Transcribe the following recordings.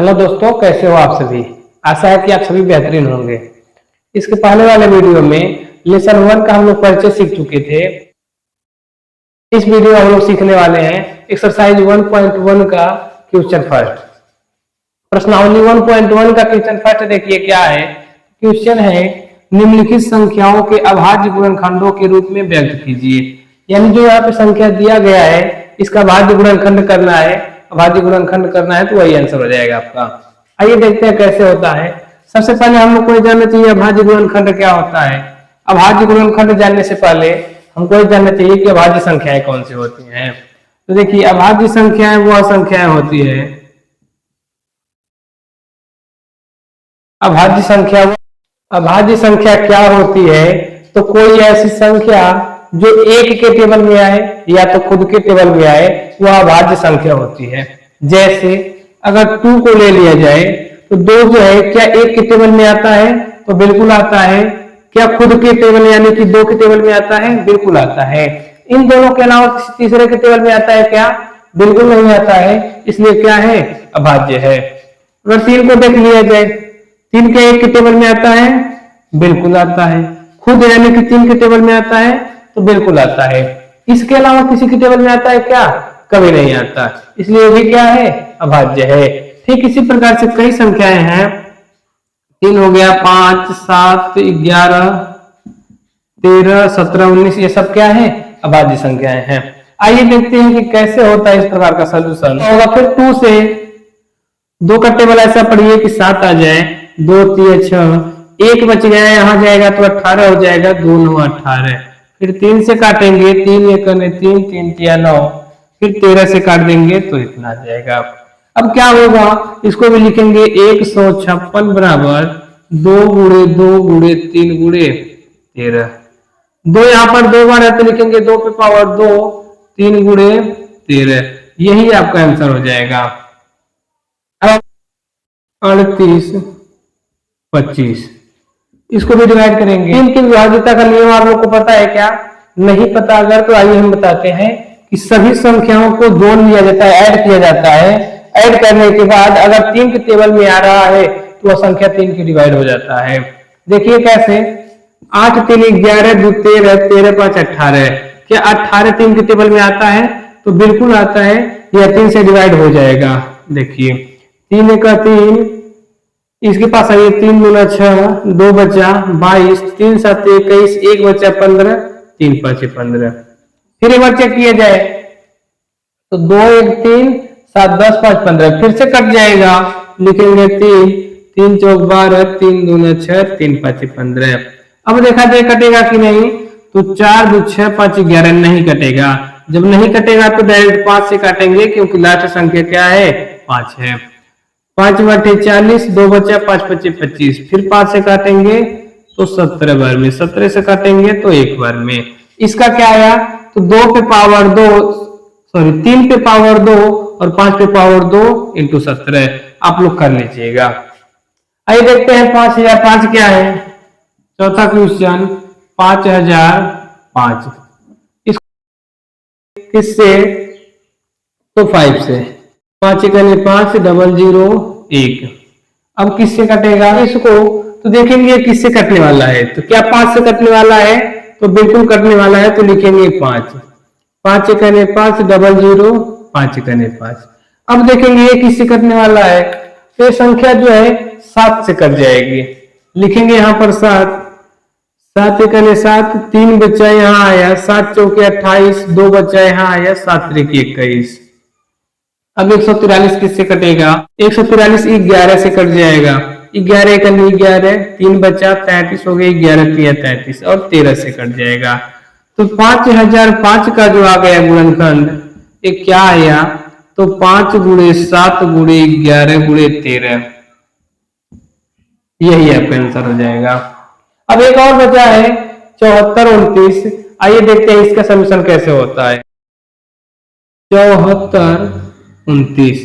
Hello दोस्तों, कैसे हो आप सभी। आशा है कि आप सभी बेहतरीन होंगे। इसके पहले वाले वीडियो में लेसन 1 का हम लोग परिचय सीख चुके थे। इस वीडियो में हम लोग सीखने वाले हैं एक्सरसाइज 1.1 का क्वेश्चन फर्स्ट। प्रश्नावली 1.1 का क्वेश्चन फर्स्ट देखिए क्या है। क्वेश्चन है निम्नलिखित संख्याओं के अभाज्य गुणनखंडों के रूप में व्यक्त कीजिए। यानी जो यहाँ पे संख्या दिया गया है इसका भाज्य गुणनखंड करना है। अभाज्य गुणनखंड करना है तो वही आंसर हो जाएगा आपका। आइए देखते हैं कैसे होता है। सबसे पहले हम लोग को जानना चाहिए अभाज्य गुणनखंड क्या होता है। अभाज्य गुणनखंड जानने से पहले हमको ये जानना चाहिए कि अभाज्य संख्याएं कौन सी होती हैं। तो देखिए अभाज्य संख्याएं वह संख्याएं होती है अभाज्य संख्या क्या होती है। तो कोई ऐसी संख्या जो एक के टेबल में आए या तो खुद के टेबल में आए वह अभाज्य संख्या होती है। जैसे अगर 2 को ले लिया जाए तो 2 जो है क्या एक के टेबल में आता है, तो बिल्कुल आता है। क्या खुद के टेबल यानी कि 2 के टेबल में आता है, बिल्कुल आता है। इन दोनों के अलावा किसी तीसरे के टेबल में आता है क्या, बिल्कुल नहीं आता है। इसलिए क्या है, अभाज्य है। अगर 3 को देख लिया जाए, 3 के एक के टेबल में आता है, बिल्कुल आता है। खुद यानी कि 3 के टेबल में आता है तो बिल्कुल आता है। इसके अलावा किसी के टेबल में आता है क्या, कभी नहीं आता। इसलिए भी क्या है, अभाज्य है। ठीक इसी प्रकार से कई संख्याएं हैं। 3 हो गया, 5, 7, 11, 13, 17, 19, ये सब क्या है, अभाज्य संख्याएं हैं। आइए देखते हैं कि कैसे होता है इस प्रकार का सोल्यूशन। होगा फिर 2 से 2 का टेबल ऐसा पढ़िए कि 7 आ जाए, 2 3 6, 1 बच गया, यहाँ जाएगा तो 18 हो जाएगा, 2 9 18। फिर 3 से काटेंगे, 3 1 3, 3 3 9, फिर 13 से काट देंगे तो इतना आ जाएगा। अब क्या होगा, इसको भी लिखेंगे 156 बराबर 2 गुणे 2 गुणे 3 गुणे 13। 2 यहाँ पर 2 बार है तो लिखेंगे 2 पे पावर 2, 3 गुणे 13। यही आपका आंसर हो जाएगा। अब 38 25 इसको भी डिवाइड करेंगे। 3 की विभाज्यता का नियम आप लोग को पता है क्या, नहीं पता अगर तो आइए हम बताते हैं कि सभी संख्याओं को जोड़ लिया जाता है, ऐड किया जाता है। ऐड करने के बाद अगर 3 के टेबल में आ रहा है तो वह संख्या 3 की डिवाइड हो जाता है। देखिए कैसे, 8 3 11 2 13 13 5 18। क्या 18 3 के टेबल में आता है, तो बिल्कुल आता है। यह 3 से डिवाइड हो जाएगा। देखिए 3 1 3, इसके पास आइए 3 दूना 6, 2 बचा 22, 3 7 21, 1 बचा 15, 3 5 15। फिर एक बार चेक किया जाए तो 2 1 3 7 10 5 15, फिर से कट जाएगा। लिखेंगे 3 3 4 12, 3 दूना 6, 3 5 15। अब देखा जाए कटेगा कि नहीं, तो 4 2 6 5 11 नहीं कटेगा। जब नहीं कटेगा तो डायरेक्ट 5 से काटेंगे क्योंकि लास्ट संख्या क्या है, 5 है। 5 बटे 40, 2 बचा 5 5 25, फिर 5 से काटेंगे तो 17 बार में, 17 से काटेंगे तो 1 बार में। इसका क्या आया, तो 2 पे पावर 2, सॉरी 3 पे पावर 2 और 5 पे पावर 2 इंटू 17 आप लोग कर लीजिएगा। आइए देखते हैं 5005 क्या है। चौथा क्वेश्चन 5005 किससे, तो 5 से। 5 1 5 0 0 1। अब किससे कटेगा इसको, तो देखेंगे किससे कटने वाला है। तो क्या 5 से कटने वाला है, तो बिल्कुल कटने वाला है, तो लिखेंगे 5 5 1 5 0 0 5 1 5। अब देखेंगे ये किससे कटने वाला है, तो संख्या जो है 7 से कट जाएगी। लिखेंगे यहाँ पर 7 7 1 7, 3 बच्चा यहाँ आया, 7 चौके 28, 2 बच्चा यहाँ आया, 7 3 21। अब 143 किससे कटेगा, 143 11 से कट जाएगा। 11 1 11, 3 बचा 33 हो गई, 11 3 33 और 13 से कट जाएगा। तो 5005 का जो आ गया गुणनखंड ये क्या आया, तो 5 गुणे 7 गुणे 11 गुणे 13, यही आपका आंसर हो जाएगा। अब एक और बचा है 74 29। आइए देखते हैं इसका सॉल्यूशन कैसे होता है। 74 29।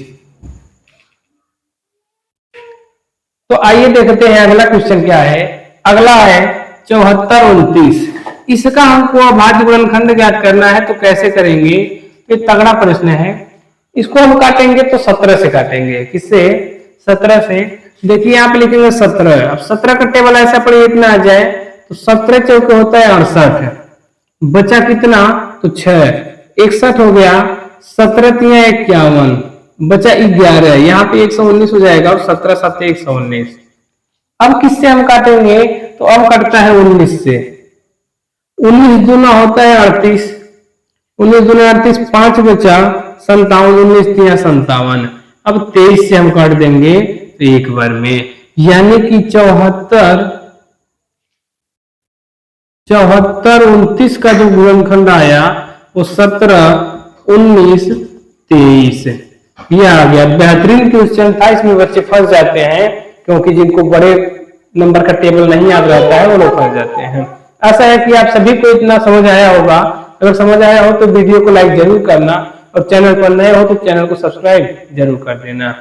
तो आइए देखते हैं अगला क्वेश्चन क्या है। अगला है 74 29। इसका हमको अभाज्य गुणनखंड ज्ञात करना है, तो कैसे करेंगे, ये तगड़ा प्रश्न है। इसको हम काटेंगे तो 17 से काटेंगे। किससे, 17 से, देखिए यहाँ पे लिखेंगे 17। अब 17 का टेबल ऐसा पढ़िए इतना आ जाए तो 17 चौके होता है 68, बचा कितना तो 6, 61 हो गया, 17 तिया 51, बचा 11, यहाँ पे 119 हो जाएगा और 17 7 119। अब किससे हम काटेंगे तो अब कटता है 19 से, 19 दूना होता है 38, 19 दूना 38, 5 बचा 57, 19 तिया 57। अब 23 से हम काट देंगे तो एक बार में, यानी कि 74, 29 का जो गुणनखंड आया वो 17, 19, 23 ये आ गया। बेहतरीन क्वेश्चन था, इसमें बच्चे फंस जाते हैं क्योंकि जिनको बड़े नंबर का टेबल नहीं याद रहता है वो लोग फंस जाते हैं। ऐसा है कि आप सभी को इतना समझ आया होगा, अगर समझ आया हो तो वीडियो को लाइक जरूर करना और चैनल पर नए हो तो चैनल को सब्सक्राइब जरूर कर देना।